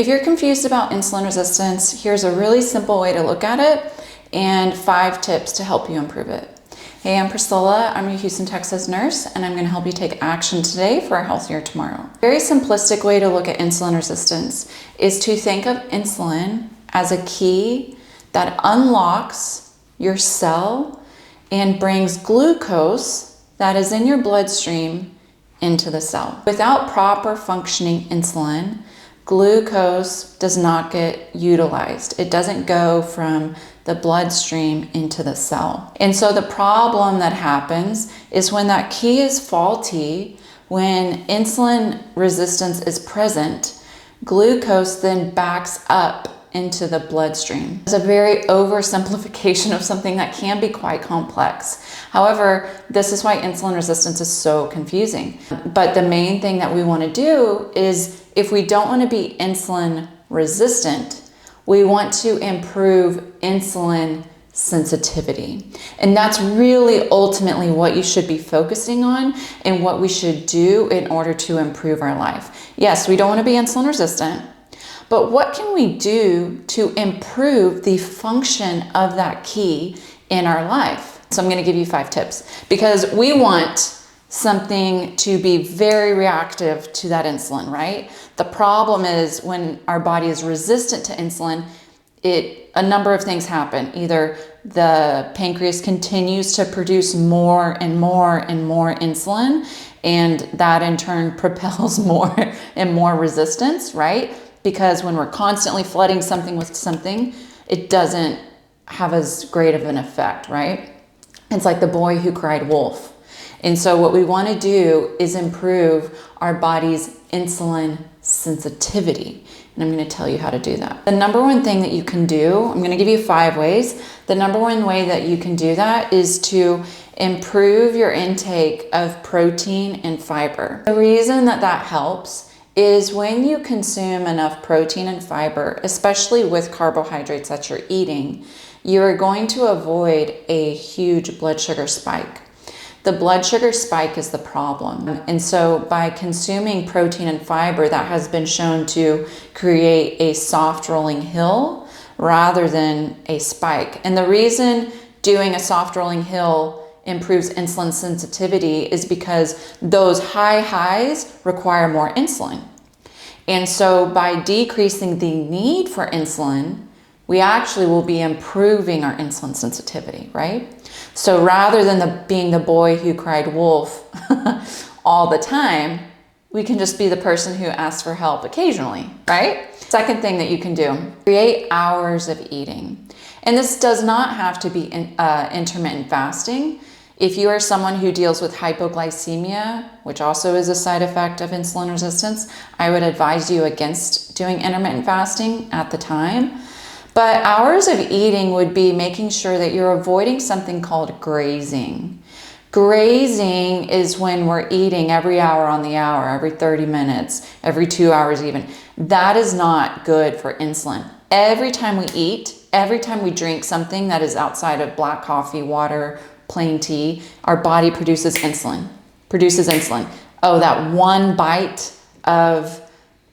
If you're confused about insulin resistance, here's a really simple way to look at it and 5 tips to help you improve it. Hey, I'm Priscilla. I'm your Houston, Texas nurse, and I'm going to help you take action today for a healthier tomorrow. A very simplistic way to look at insulin resistance is to think of insulin as a key that unlocks your cell and brings glucose that is in your bloodstream into the cell. Without proper functioning insulin, glucose does not get utilized. It doesn't go from the bloodstream into the cell. And so the problem that happens is when that key is faulty, when insulin resistance is present, glucose then backs up into the bloodstream. It's a very oversimplification of something that can be quite complex. However, this is why insulin resistance is so confusing. But the main thing that we want to do is, if we don't want to be insulin resistant, we want to improve insulin sensitivity. And that's really ultimately what you should be focusing on and what we should do in order to improve our life. Yes, we don't want to be insulin resistant, but what can we do to improve the function of that key in our life? So I'm going to give you 5 tips, because we want something to be very reactive to that insulin, right? The problem is when our body is resistant to insulin, a number of things happen. Either the pancreas continues to produce more and more and more insulin, and that in turn propels more and more resistance, right? Because when we're constantly flooding something with something, it doesn't have as great of an effect, right? It's like the boy who cried wolf. And so what we want to do is improve our body's insulin sensitivity. And I'm going to tell you how to do that. The number one thing that you can do, I'm going to give you 5 ways. The number one way that you can do that is to improve your intake of protein and fiber. The reason that that helps is when you consume enough protein and fiber, especially with carbohydrates that you're eating, you are going to avoid a huge blood sugar spike. The blood sugar spike is the problem. And so by consuming protein and fiber, that has been shown to create a soft rolling hill rather than a spike. And the reason doing a soft rolling hill improves insulin sensitivity is because those high highs require more insulin. And so by decreasing the need for insulin, we actually will be improving our insulin sensitivity, right? So rather than being the boy who cried wolf all the time, we can just be the person who asks for help occasionally, right? Second thing that you can do, create hours of eating. And this does not have to be intermittent fasting. If you are someone who deals with hypoglycemia, which also is a side effect of insulin resistance, I would advise you against doing intermittent fasting at the time. But hours of eating would be making sure that you're avoiding something called grazing. Grazing is when we're eating every hour on the hour, every 30 minutes, every 2 hours even. That is not good for insulin. Every time we eat, every time we drink something that is outside of black coffee, water, plain tea, our body produces insulin. Oh, that one bite of,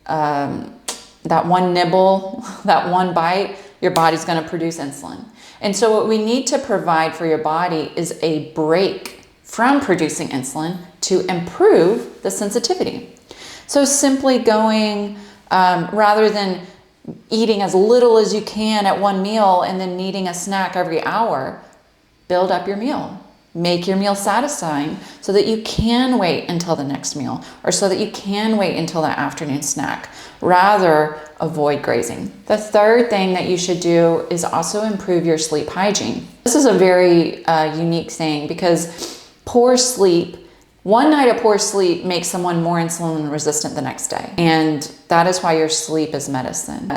that one nibble, that one bite, your body's going to produce insulin. And so what we need to provide for your body is a break from producing insulin to improve the sensitivity. So simply going, rather than eating as little as you can at one meal and then needing a snack every hour, build up your meal. Make your meal satisfying so that you can wait until the next meal, or so that you can wait until that afternoon snack. Rather, avoid grazing. The third thing that you should do is also improve your sleep hygiene. This is a very unique thing, because poor sleep, one night of poor sleep makes someone more insulin resistant the next day. And that is why your sleep is medicine.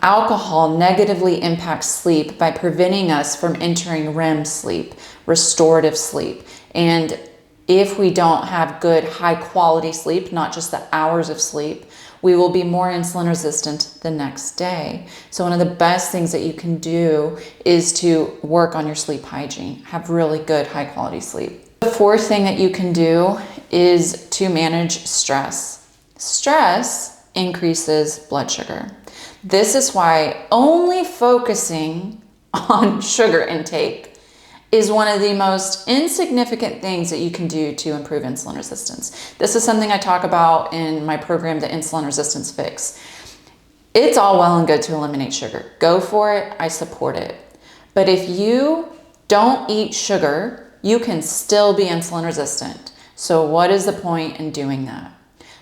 Alcohol negatively impacts sleep by preventing us from entering REM sleep, restorative sleep. And if we don't have good high quality sleep, not just the hours of sleep, we will be more insulin resistant the next day. So one of the best things that you can do is to work on your sleep hygiene, have really good high quality sleep. The fourth thing that you can do is to manage stress. Stress increases blood sugar. This is why only focusing on sugar intake is one of the most insignificant things that you can do to improve insulin resistance. This is something I talk about in my program, the Insulin Resistance Fix. It's all well and good to eliminate sugar. Go for it, I support it. But if you don't eat sugar, you can still be insulin resistant. So what is the point in doing that?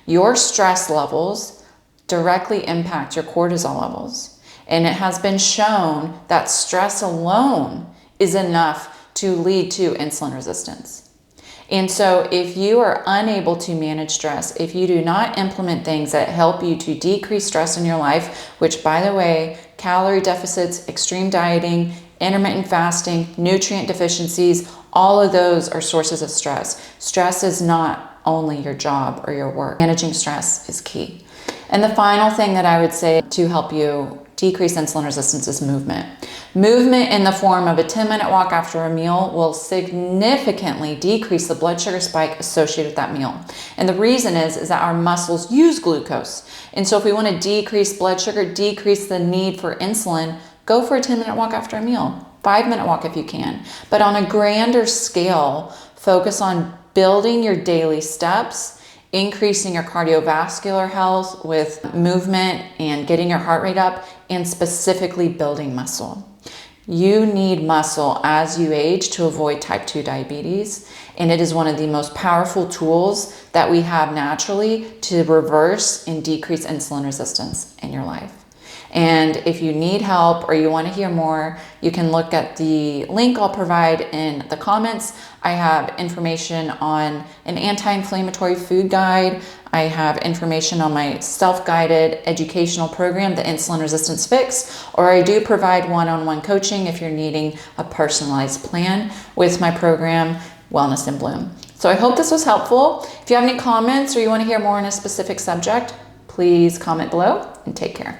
Your stress levels directly impact your cortisol levels. And it has been shown that stress alone is enough to lead to insulin resistance. And so if you are unable to manage stress, if you do not implement things that help you to decrease stress in your life, which by the way, calorie deficits, extreme dieting, intermittent fasting, nutrient deficiencies, all of those are sources of stress. Stress is not only your job or your work. Managing stress is key. And the final thing that I would say to help you decrease insulin resistance is movement. Movement in the form of a 10-minute walk after a meal will significantly decrease the blood sugar spike associated with that meal. And the reason is that our muscles use glucose. And so if we want to decrease blood sugar, decrease the need for insulin, go for a 10-minute walk after a meal. 5-minute walk if you can. But on a grander scale, focus on building your daily steps, increasing your cardiovascular health with movement and getting your heart rate up, and specifically building muscle. You need muscle as you age to avoid type 2 diabetes, and it is one of the most powerful tools that we have naturally to reverse and decrease insulin resistance in your life. And if you need help or you want to hear more, you can look at the link I'll provide in the comments. I have information on an anti-inflammatory food guide. I have information on my self-guided educational program, the Insulin Resistance Fix, or I do provide one-on-one coaching if you're needing a personalized plan with my program, Wellness in Bloom. So I hope this was helpful. If you have any comments or you want to hear more on a specific subject, please comment below and take care.